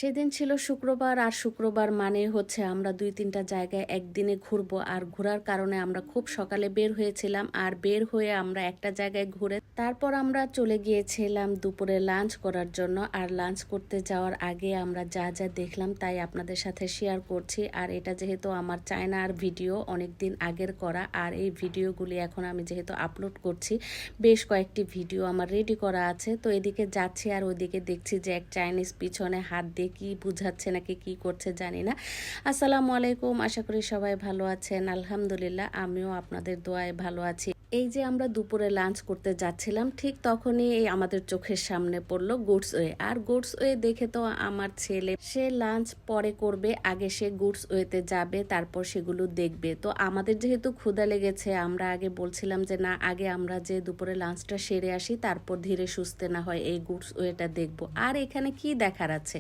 সেদিন ছিল শুক্রবার, আর শুক্রবার মানে হচ্ছে আমরা ২-৩টা জায়গায় একদিনে ঘুরবো। আর ঘোরার কারণে আমরা খুব সকালে বের হয়েছিলাম। আর বের হয়ে আমরা একটা জায়গায় ঘুরে তারপর আমরা চলে গিয়েছিলাম দুপুরে লাঞ্চ করার জন্য। আর লাঞ্চ করতে যাওয়ার আগে আমরা যা যা দেখলাম তাই আপনাদের সাথে শেয়ার করছি। আর এটা যেহেতু আমার চায়নার ভিডিও অনেকদিন আগের করা, আর এই ভিডিওগুলি এখন আমি যেহেতু আপলোড করছি, বেশ কয়েকটি ভিডিও আমার রেডি করা আছে। তো এদিকে যাচ্ছি আর ওইদিকে দেখছি যে এক চাইনিজ পিছনে হাত দিয়ে কি বুঝাচ্ছে নাকি কি করছে জানি না। আসসালামু আলাইকুম, আশা করি সবাই ভালো আছেন। আলহামদুলিল্লাহ, আমিও আপনাদের দোয়ায় ভালো আছি। এই যে আমরা দুপুরে লাঞ্চ করতে যাচ্ছিলাম, ঠিক তখনই এই আমাদের চোখের সামনে পড়লো গুডসওয়ে। আর গুডসওয়ে দেখে তো আমার ছেলে, সে লাঞ্চ পরে করবে, আগে সে গুডসওয়েতে যাবে, তারপর সেগুলো দেখবে। তো আমাদের যেহেতু ক্ষুধা লেগেছে, আমরা আগে বলছিলাম যে না, আগে আমরা যে দুপুরে লাঞ্চটা সেরে আসি, তারপর ধীরে সুস্থে না হয় এই গুডসওয়েটা দেখবো। আর এখানে কি দেখার আছে,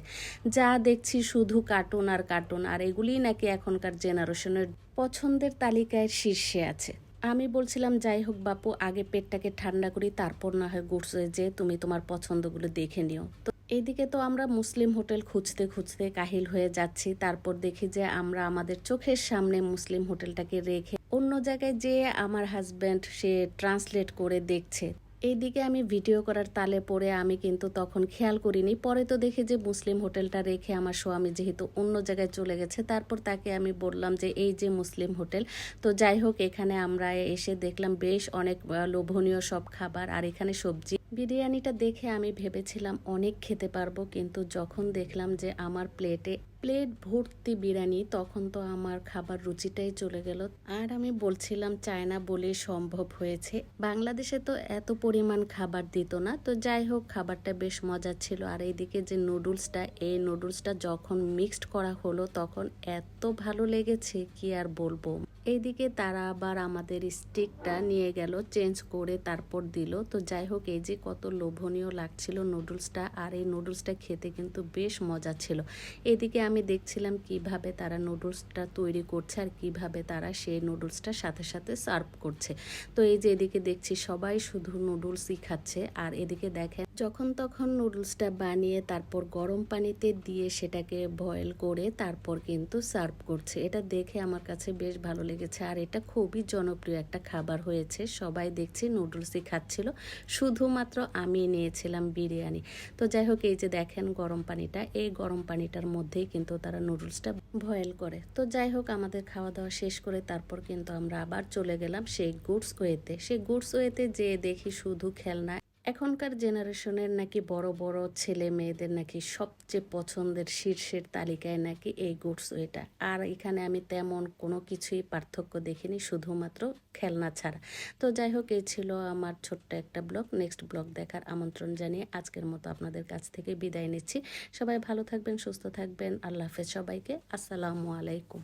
যা দেখছি শুধু কার্টুন আর কার্টুন। আর এগুলিই নাকি এখনকার জেনারেশনের পছন্দের তালিকায় শীর্ষে আছে। আমি বলছিলাম যাই হোক বাপু, আগে পেটটাকে ঠান্ডা করি, তারপর না হয় গুডসওয়ে যে তুমি তোমার পছন্দগুলো দেখে নিও। তো এইদিকে তো আমরা মুসলিম হোটেল খুঁজতে খুঁজতে কাহিল হয়ে যাচ্ছি। তারপর দেখি যে আমরা আমাদের চোখের সামনে মুসলিম হোটেলটাকে রেখে অন্য জায়গায় যেয়ে আমার হাজব্যান্ড সে ট্রান্সলেট করে দেখছে। এইদিকে আমি ভিডিও করার তালে পড়ে আমি কিন্তু তখন খেয়াল করিনি। পরে তো দেখি যে মুসলিম হোটেলটা রেখে আমার স্বামী যেহেতু অন্য জায়গায় চলে গেছে, তারপর তাকে আমি বললাম যে এই যে মুসলিম হোটেল। তো যাই হোক, এখানে আমরা এসে দেখলাম বেশ অনেক লোভনীয় সব খাবার। আর এখানে সবজি বিরিয়ানিটা দেখে আমি ভেবেছিলাম অনেক খেতে পারবো, কিন্তু যখন দেখলাম যে আমার প্লেট ভর্তি বিরিয়ানি, তখন তো আমার খাবার রুচিটাই চলে গেল। আর আমি বলছিলাম চায়না বলে সম্ভব হয়েছে, বাংলাদেশে তো এত পরিমাণ খাবার দিত না। তো যাই হোক, খাবারটা বেশ মজার ছিল। আর এইদিকে যে নুডলসটা, এই নুডলসটা যখন মিক্সড করা হলো তখন এত ভালো লেগেছে কি আর বলবো। এইদিকে তারা আবার আমাদের স্টিকটা নিয়ে গেল, চেঞ্জ করে তারপর দিল। তো যাই হোক, এই যে কত লোভনীয় লাগছিল নুডলসটা। আর এই নুডলসটা খেতে কিন্তু বেশ মজা ছিল। এদিকে আমি দেখছিলাম কিভাবে তারা নুডলসটা তৈরি করছে আর কিভাবে তারা সেই নুডলসটা সাথে সাথে সার্ভ করছে। তো এই যে এদিকে দেখছি সবাই শুধু নুডলসই খাচ্ছে। আর এদিকে দেখেন যখন তখন নুডলসটা বানিয়ে তারপর গরম পানিতে দিয়ে সেটাকে বয়েল করে তারপর কিন্তু সার্ভ করছে। এটা দেখে আমার কাছে বেশ ভালো লেগেছে। আর এটা খুবই জনপ্রিয় একটা খাবার হয়েছে, সবাই দেখছি নুডলসই খাচ্ছিল, শুধুমাত্র আমি নিয়েছিলাম বিরিয়ানি। তো যাই হোক, এই যে দেখেন গরম পানিটা, এই গরম পানিটার মধ্যেই কিন্তু তারা নুডলসটা বয়েল করে। তো যাই হোক, আমাদের খাওয়া দাওয়া শেষ করে তারপর কিন্তু আমরা আবার চলে গেলাম সেই গুডসওয়েতে। সেই গুডসওয়েতে যেয়ে দেখি শুধু খেলনা। এখনকার জেনারেশনের নাকি বড় বড় ছেলে মেয়েদের নাকি সবচেয়ে পছন্দের শীর্ষের তালিকায় নাকি এই গুডসওয়েটা। আর এখানে আমি তেমন কোনো কিছুই পার্থক্য দেখিনি, শুধুমাত্র খেলনা ছাড়া। তো যাই হোক, এই ছিল আমার ছোট্ট একটা ব্লগ। নেক্সট ব্লগ দেখার আমন্ত্রণ জানিয়ে আজকের মতো আপনাদের কাছ থেকে বিদায় নিচ্ছি। সবাই ভালো থাকবেন, সুস্থ থাকবেন। আল্লাহ হাফেজ সবাইকে। আসসালামু আলাইকুম।